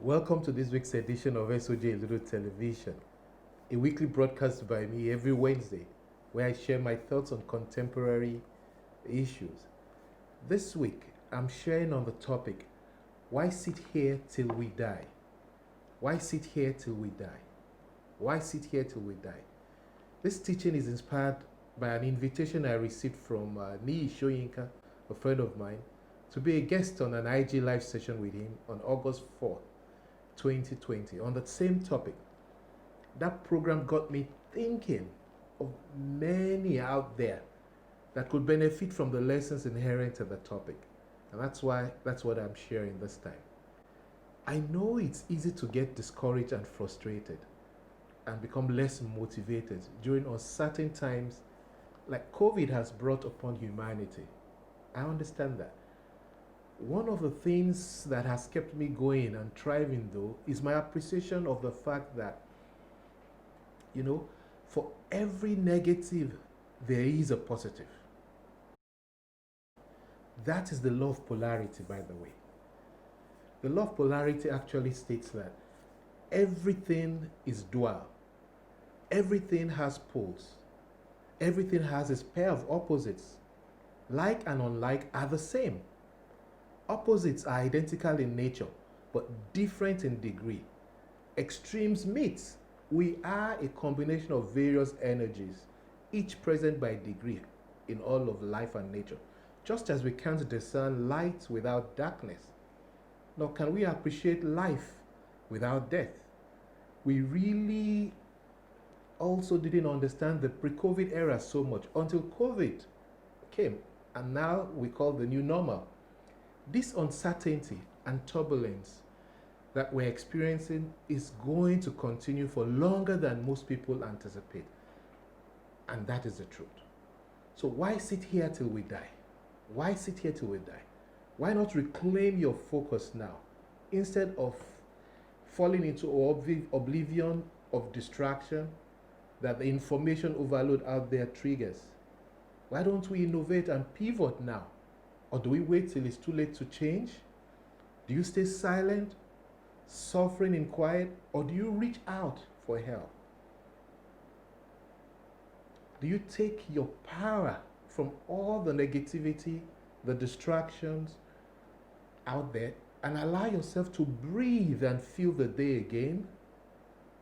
Welcome to this week's edition of SOJ Little Television, a weekly broadcast by me every Wednesday where I share my thoughts on contemporary issues. This week, I'm sharing on the topic, why sit here till we die? Why sit here till we die? Why sit here till we die? This teaching is inspired by an invitation I received from Nii Shoyinka, a friend of mine, to be a guest on an IG live session with him on August 4th, 2020, on the same topic. That program got me thinking of many out there that could benefit from the lessons inherent to the topic. And that's what I'm sharing this time. I know it's easy to get discouraged and frustrated and become less motivated during uncertain times like COVID has brought upon humanity. I understand that. One of the things that has kept me going and thriving, though, is my appreciation of the fact that, for every negative, there is a positive. That is the law of polarity, by the way. The law of polarity actually states that everything is dual. Everything has poles. Everything has its pair of opposites. Like and unlike are the same. Opposites are identical in nature, but different in degree. Extremes meet. We are a combination of various energies, each present by degree in all of life and nature, just as we can't discern light without darkness. Nor can we appreciate life without death. We really also didn't understand the pre-COVID era so much until COVID came, and now we call the new normal. This uncertainty and turbulence that we're experiencing is going to continue for longer than most people anticipate. And that is the truth. So why sit here till we die? Why sit here till we die? Why not reclaim your focus now instead of falling into oblivion of distraction that the information overload out there triggers? Why don't we innovate and pivot now? Or do we wait till it's too late to change? Do you stay silent, suffering in quiet, or do you reach out for help? Do you take your power from all the negativity, the distractions out there, and allow yourself to breathe and feel the day again?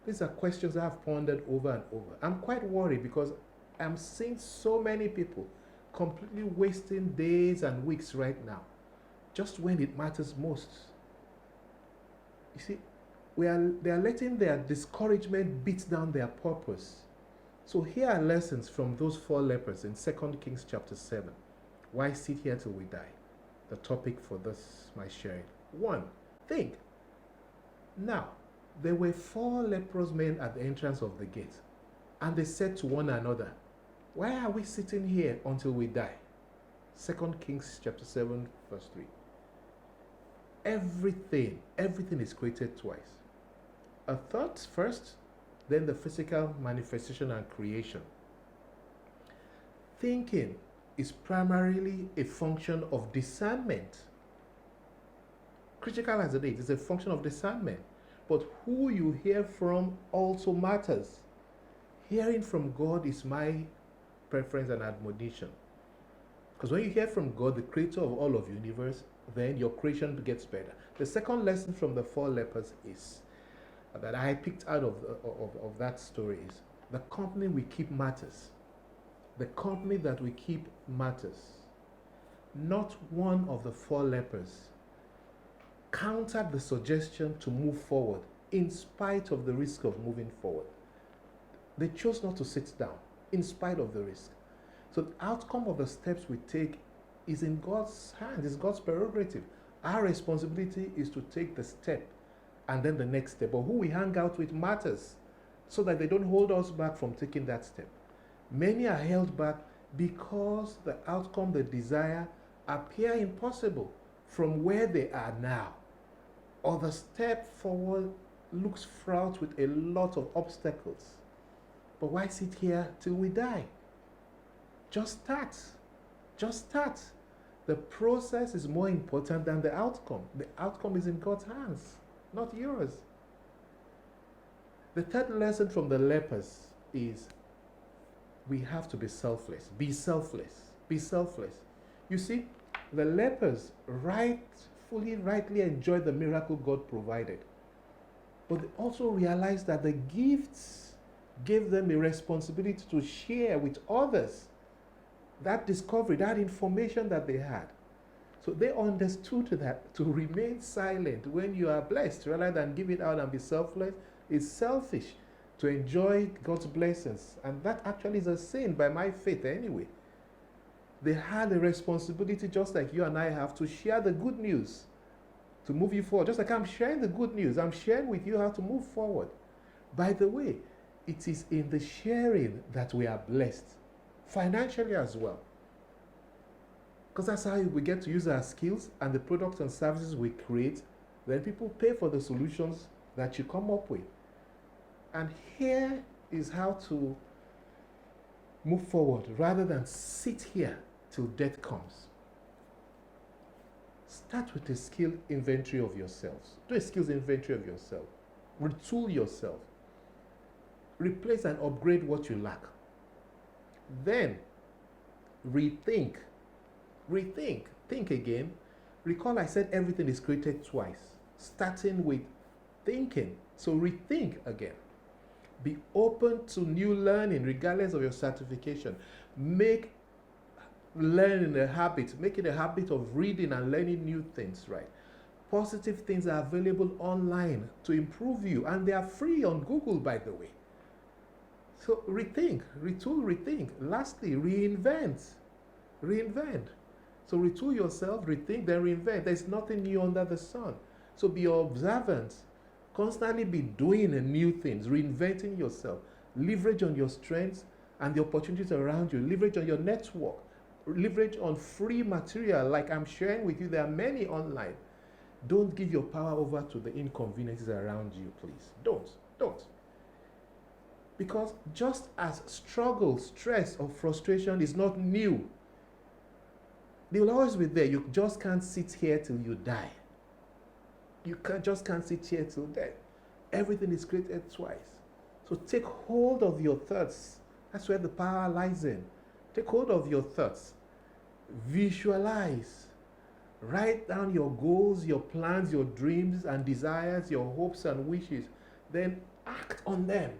These are questions I've pondered over and over. I'm quite worried because I'm seeing so many people completely wasting days and weeks right now, just when it matters most. You see, they are letting their discouragement beat down their purpose. So here are lessons from those four lepers in 2 Kings chapter 7. Why sit here till we die? The topic for this, my sharing. 1. Think. Now, there were 4 leprous men at the entrance of the gate, and they said to one another, why are we sitting here until we die? 2 Kings chapter 7, verse 3. Everything is created twice. A thought first, then the physical manifestation and creation. Thinking is primarily a function of discernment. Critical as it is a function of discernment. But who you hear from also matters. Hearing from God is my preference and admonition. Because when you hear from God, the creator of all of the universe, then your creation gets better. The second lesson from the 4 lepers is that I picked out of that story is the company we keep matters. The company that we keep matters. Not one of the 4 lepers countered the suggestion to move forward in spite of the risk of moving forward. They chose not to sit down in spite of the risk. So the outcome of the steps we take is in God's hands, it's God's prerogative. Our responsibility is to take the step and then the next step. But who we hang out with matters so that they don't hold us back from taking that step. Many are held back because the outcome they desire appear impossible from where they are now. Or the step forward looks fraught with a lot of obstacles. But why sit here till we die? Just start. Just start. The process is more important than the outcome. The outcome is in God's hands. not yours. The third lesson from the lepers is we have to be selfless. Be selfless. Be selfless. You see, the lepers rightly enjoyed the miracle God provided. But they also realized that the gifts gave them a responsibility to share with others that discovery, that information that they had. So they understood that to remain silent when you are blessed, rather than give it out and be selfless, is selfish. To enjoy God's blessings. And that actually is a sin by my faith anyway. They had a responsibility, just like you and I have, to share the good news, to move you forward. Just like I'm sharing the good news, I'm sharing with you how to move forward. By the way, it is in the sharing that we are blessed, financially as well. Because that's how we get to use our skills and the products and services we create. Then people pay for the solutions that you come up with. And here is how to move forward rather than sit here till death comes. Start with a skill inventory of yourselves. Do a skills inventory of yourself. Retool yourself. Replace and upgrade what you lack. Then rethink. Think again. Recall I said everything is created twice, starting with thinking. So rethink again. Be open to new learning regardless of your certification. Make learning a habit. Make it a habit of reading and learning new things, right? Positive things are available online to improve you, and they are free on Google, by the way. So rethink, retool, rethink. Lastly, reinvent. So retool yourself, rethink, then reinvent. There's nothing new under the sun. So be observant. Constantly be doing new things, reinventing yourself. Leverage on your strengths and the opportunities around you. Leverage on your network. Leverage on free material like I'm sharing with you. There are many online. Don't give your power over to the inconveniences around you, please. Don't. Because just as struggle, stress, or frustration is not new, they will always be there. You just can't sit here till you die. You just can't sit here till death. Everything is created twice. So take hold of your thoughts. That's where the power lies in. Take hold of your thoughts. Visualize. Write down your goals, your plans, your dreams and desires, your hopes and wishes. Then act on them.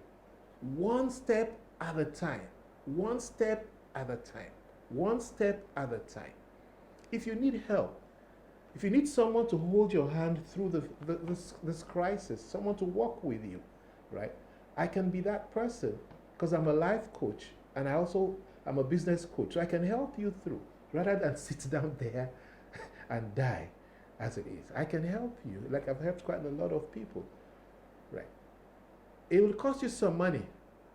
One step at a time. One step at a time. One step at a time. If you need help, if you need someone to hold your hand through this crisis, someone to walk with you, right? I can be that person because I'm a life coach and I'm a business coach. So I can help you through rather than sit down there and die as it is. I can help you like I've helped quite a lot of people, right? It will cost you some money,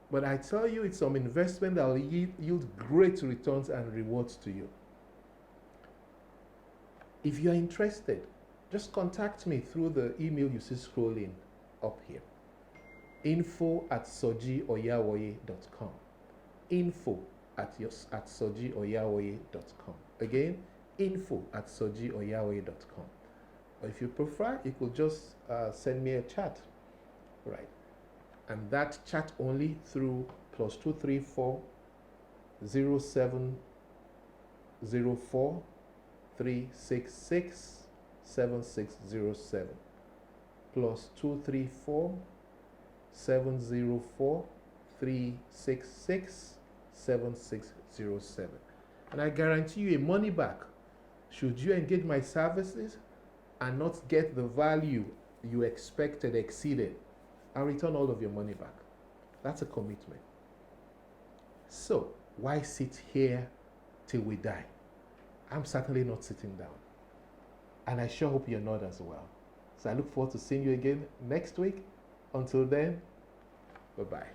but I tell you it's some investment that will yield great returns and rewards to you. If you are interested, just contact me through the email you see scrolling up here. info@sojioyawoye.com. info@sojioyawoye.com. Again, info@sojioyawoye.com. Or if you prefer, you could just send me a chat, right? And that chat only through +234 0704 366 7607 +234 704 366 7607. And I guarantee you a money back should you engage my services and not get the value you expected exceeded. I'll return all of your money back. That's a commitment. So why sit here till we die? I'm certainly not sitting down. And I sure hope you're not as well. So I look forward to seeing you again next week. Until then, bye-bye.